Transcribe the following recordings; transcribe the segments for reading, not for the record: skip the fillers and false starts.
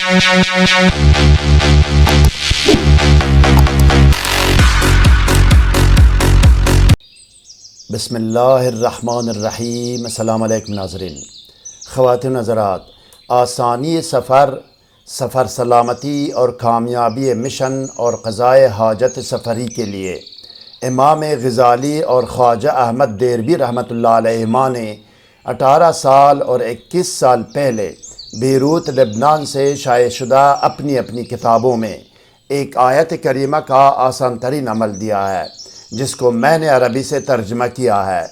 بسم اللہ الرحمن الرحیم۔ السلام علیکم ناظرین، خواتین حضرات، آسانی سفر، سفر سلامتی اور کامیابی مشن اور قضائے حاجت سفری کے لیے امام غزالی اور خواجہ احمد دیربی رحمۃ اللہ علیہما نے 18 سال اور 21 سال پہلے بیروت لبنان سے شائع شدہ اپنی اپنی کتابوں میں ایک آیت کریمہ کا آسان ترین عمل دیا ہے، جس کو میں نے عربی سے ترجمہ کیا ہے۔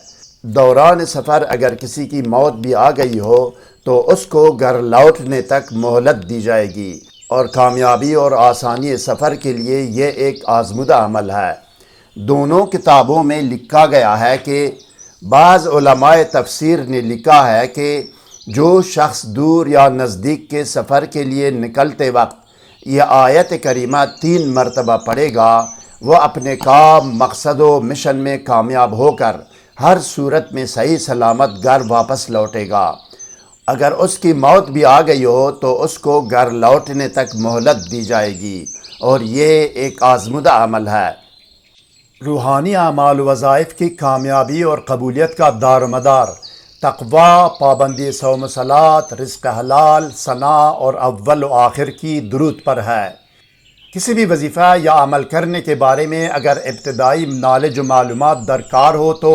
دوران سفر اگر کسی کی موت بھی آ گئی ہو تو اس کو گھر لوٹنے تک مہلت دی جائے گی، اور کامیابی اور آسانی سفر کے لیے یہ ایک آزمودہ عمل ہے۔ دونوں کتابوں میں لکھا گیا ہے کہ بعض علماء تفسیر نے لکھا ہے کہ جو شخص دور یا نزدیک کے سفر کے لیے نکلتے وقت یہ آیت کریمہ 3 مرتبہ پڑھے گا، وہ اپنے کام، مقصد و مشن میں کامیاب ہو کر ہر صورت میں صحیح سلامت گھر واپس لوٹے گا۔ اگر اس کی موت بھی آ گئی ہو تو اس کو گھر لوٹنے تک مہلت دی جائے گی، اور یہ ایک آزمودہ عمل ہے۔ روحانی اعمال و وظائف کی کامیابی اور قبولیت کا دار و مدار تقویٰ، پابندی صوم و صلات، رزق حلال، ثناء اور اول و آخر کی درود پر ہے۔ کسی بھی وظیفہ یا عمل کرنے کے بارے میں اگر ابتدائی نالج و معلومات درکار ہو تو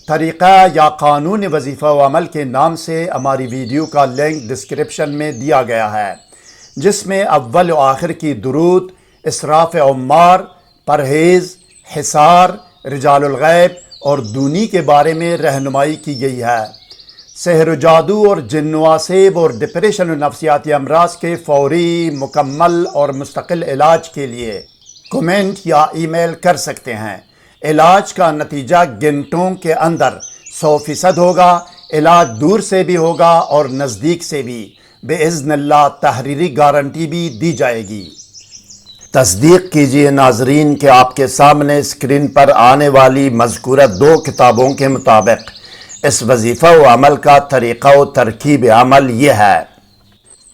طریقہ یا قانون وظیفہ و عمل کے نام سے ہماری ویڈیو کا لنک ڈسکرپشن میں دیا گیا ہے، جس میں اول و آخر کی درود، اسراف عمار، پرہیز، حصار، رجال الغیب اور دونی کے بارے میں رہنمائی کی گئی ہے۔ سحر و جادو اور جن و آسیب اور ڈپریشن و نفسیاتی امراض کے فوری، مکمل اور مستقل علاج کے لیے کمنٹ یا ای میل کر سکتے ہیں۔ علاج کا نتیجہ گھنٹوں کے اندر 100% ہوگا۔ علاج دور سے بھی ہوگا اور نزدیک سے بھی، باذن اللہ تحریری گارنٹی بھی دی جائے گی۔ تصدیق کیجیے ناظرین کہ آپ کے سامنے اسکرین پر آنے والی مذکورہ 2 کتابوں کے مطابق اس وظیفہ و عمل کا طریقہ و ترکیب عمل یہ ہے۔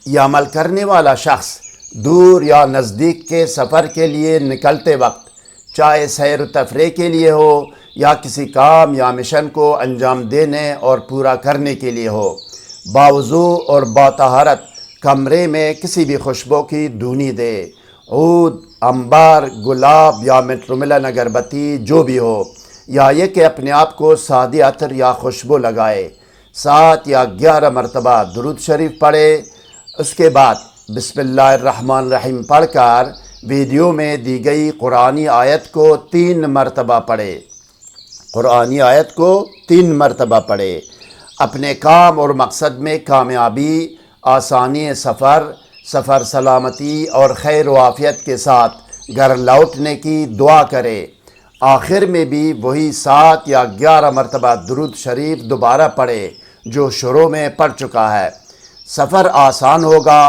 یہ عمل کرنے والا شخص دور یا نزدیک کے سفر کے لیے نکلتے وقت، چاہے سیر و تفریح کے لیے ہو یا کسی کام یا مشن کو انجام دینے اور پورا کرنے کے لیے ہو، باوضو اور باطہارت کمرے میں کسی بھی خوشبو کی دھونی دے، عود، عنبر، گلاب یا مٹروملن اگربتی جو بھی ہو، یا یہ کہ اپنے آپ کو سادی عطر یا خوشبو لگائے، 7 یا 11 مرتبہ درود شریف پڑھے۔ اس کے بعد بسم اللہ الرحمن الرحیم پڑھ کر ویڈیو میں دی گئی قرآنی آیت کو 3 مرتبہ پڑھے۔ قرآنی آیت کو 3 مرتبہ پڑھے۔ اپنے کام اور مقصد میں کامیابی، آسانی سفر، سفر سلامتی اور خیر و عافیت کے ساتھ گھر لوٹنے کی دعا کرے۔ آخر میں بھی وہی 7 یا 11 مرتبہ درود شریف دوبارہ پڑھے جو شروع میں پڑھ چکا ہے۔ سفر آسان ہوگا،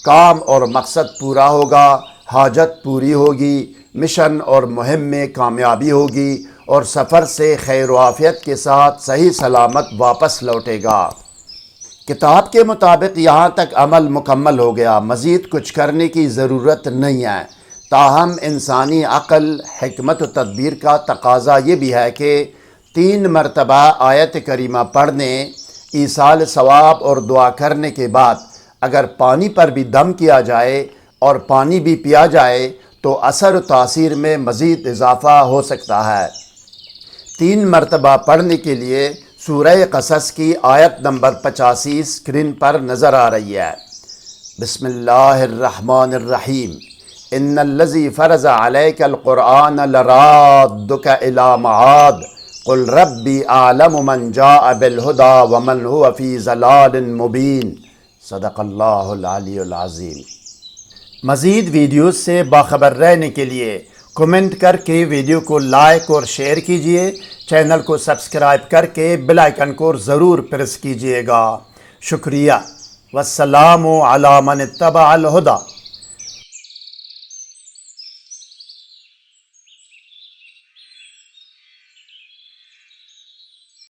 کام اور مقصد پورا ہوگا، حاجت پوری ہوگی، مشن اور مہم میں کامیابی ہوگی، اور سفر سے خیر و عافیت کے ساتھ صحیح سلامت واپس لوٹے گا۔ کتاب کے مطابق یہاں تک عمل مکمل ہو گیا، مزید کچھ کرنے کی ضرورت نہیں ہے۔ تاہم انسانی عقل، حکمت و تدبیر کا تقاضا یہ بھی ہے کہ 3 مرتبہ آیت کریمہ پڑھنے، ایصال ثواب اور دعا کرنے کے بعد اگر پانی پر بھی دم کیا جائے اور پانی بھی پیا جائے تو اثر و تاثیر میں مزید اضافہ ہو سکتا ہے۔ 3 مرتبہ پڑھنے کے لیے سورہ قصص کی آیت نمبر 85 اسکرین پر نظر آ رہی ہے۔ بسم اللہ الرحمن الرحیم۔ ان الذی فرض علیک القرآن لرادک الی معاد قل ربی اعلم من جاء بالہدی ومن هو فی ضلال مبین۔ صدق اللہ العلی العظیم۔ مزید ویڈیوز سے باخبر رہنے کے لیے کمنٹ کر کے ویڈیو کو لائک اور شیئر کیجیے، چینل کو سبسکرائب کر کے بیل آئیکن کو ضرور پریس کیجیے گا۔ شکریہ۔ والسلام علی من اتبع الہدی۔